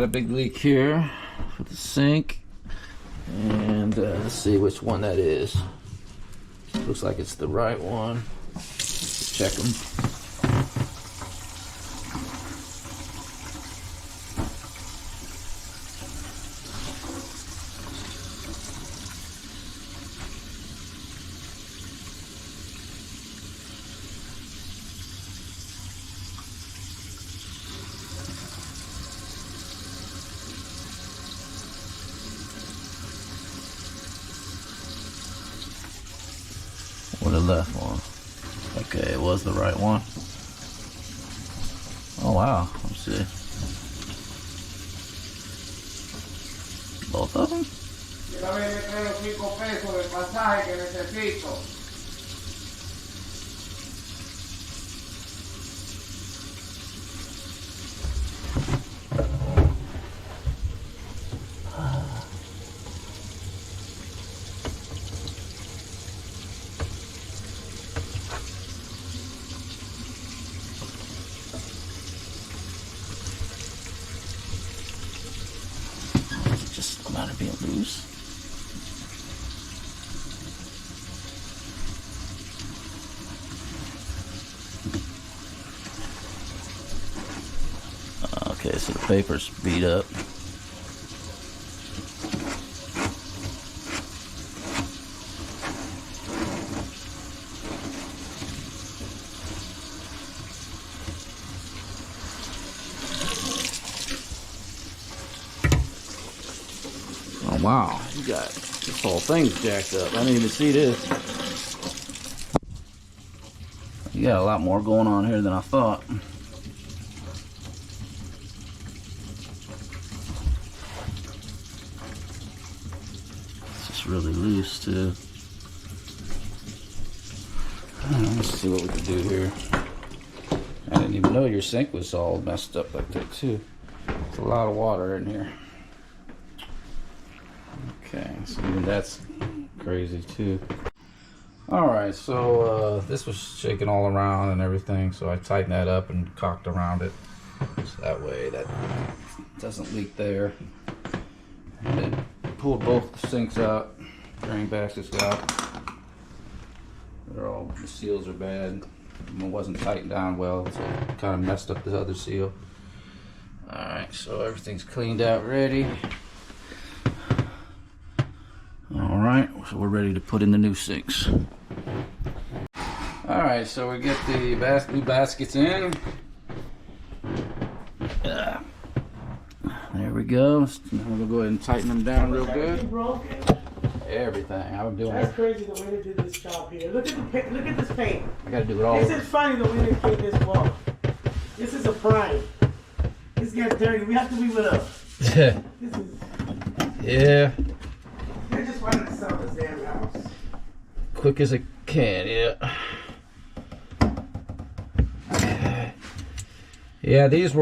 a big leak here with the sink, and let's see which one that is. Looks like it's the right one. Check them. Or the left one. Okay, it was the right one. Oh wow, let's see. Both of them? Just about to be loose. Okay, so the paper's beat up. Oh wow, you got this whole thing's jacked up. I didn't even see this. You got a lot more going on here than I thought. It's just really loose too. Let's see what we can do here. I didn't even know your sink was all messed up like that too. There's a lot of water in here. Okay, so even that's crazy too. Alright, so this was shaking all around and everything, so I tightened that up and caulked around it. So that way that doesn't leak there. And then pulled both the sinks out, drain baskets out. They're all, the seals are bad. It wasn't tightened down well, so it kind of messed up the other seal. Alright, so everything's cleaned out, ready. Alright, so we're ready to put in the new sinks. Alright, so we get the new baskets in. There we go. Now we're gonna go ahead and tighten them down real good. Everything. I'm doing That's crazy the way they did this job here. Look at this paint. I gotta do it all. This is funny the way they paint this wall. This is a prime. This gets dirty. We have to leave it up. This is... Yeah. They're just wanting to sell this damn house. Quick as it can, yeah. Okay. Yeah, these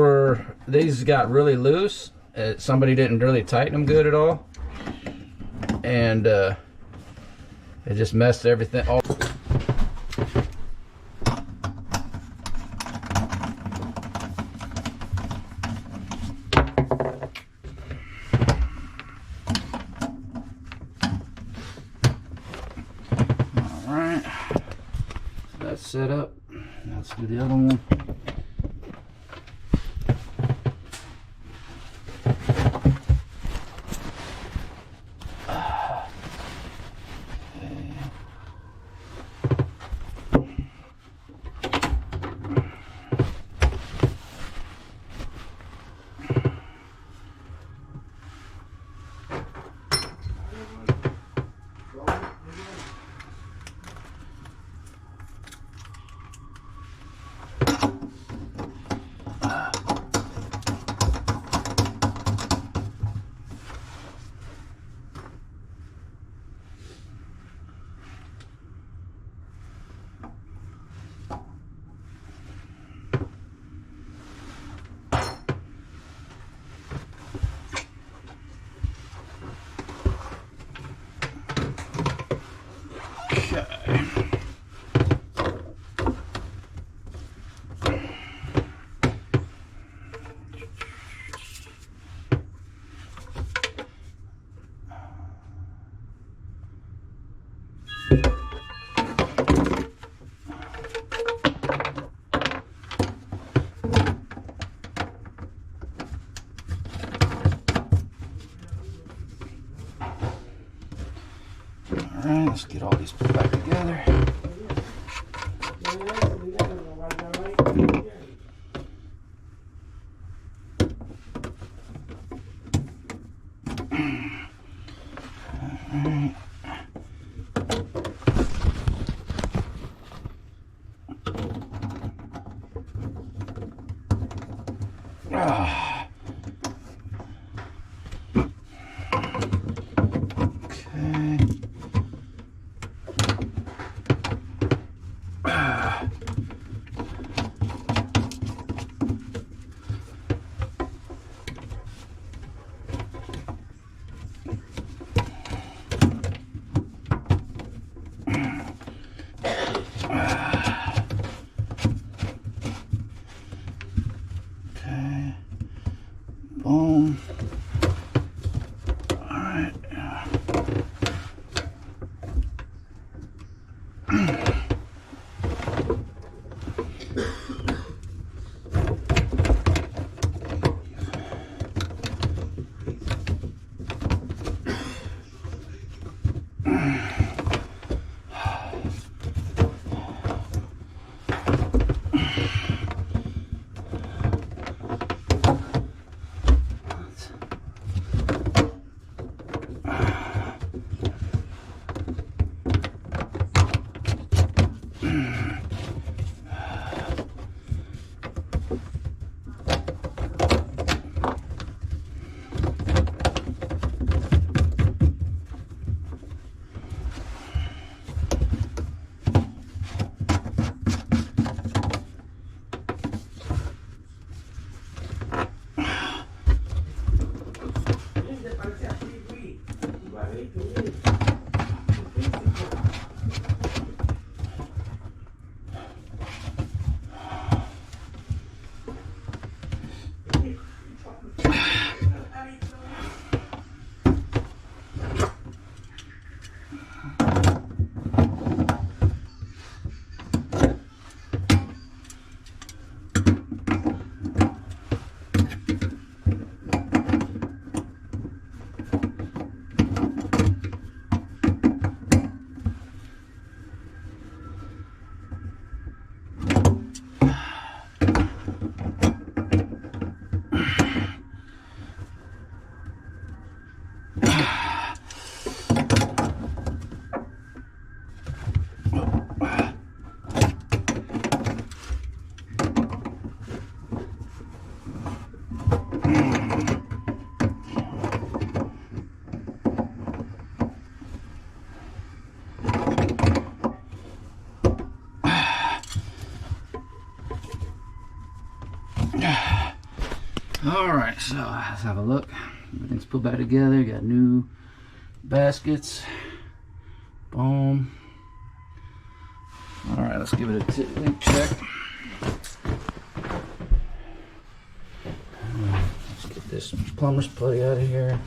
got really loose. Somebody didn't really tighten them good at all. And it just messed everything up. Alright, so that's set up. Now let's do the other one. Let's get all these put back together. Boom. All right. All right, so let's have a look. Everything's put back together. Got new baskets. Boom. All right, let's give it a link check. Let's get this plumber's putty out of here.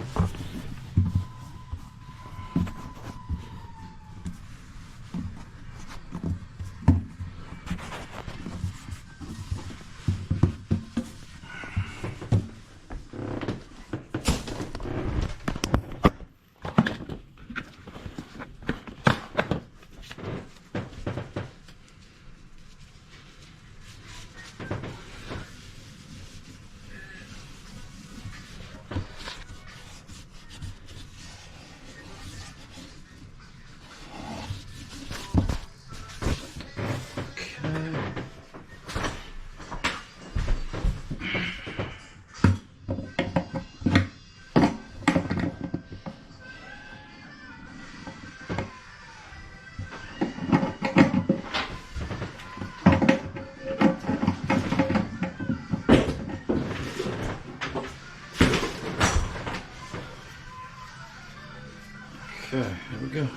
Okay, here we go.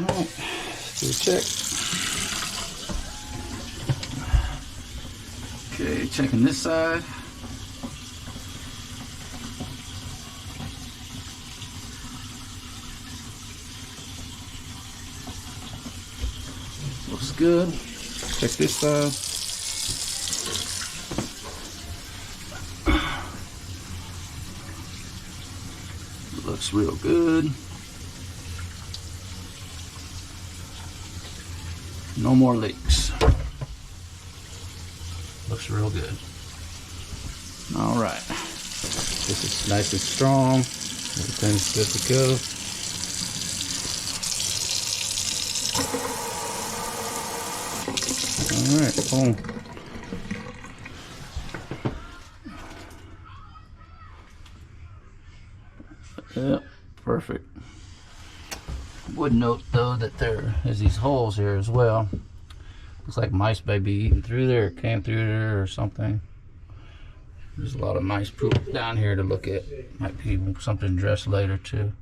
All right, let's do a check. Okay, checking this side. Looks good. Check this side. looks real good. No more leaks. Looks real good. All right. This is nice and strong. Everything's good to go. All right, boom. Yep, perfect. Would note though that there is these holes here as well. Looks like mice may be eating through there, came through there or something. There's a lot of mice poop down here to look at. Might be something to address later too.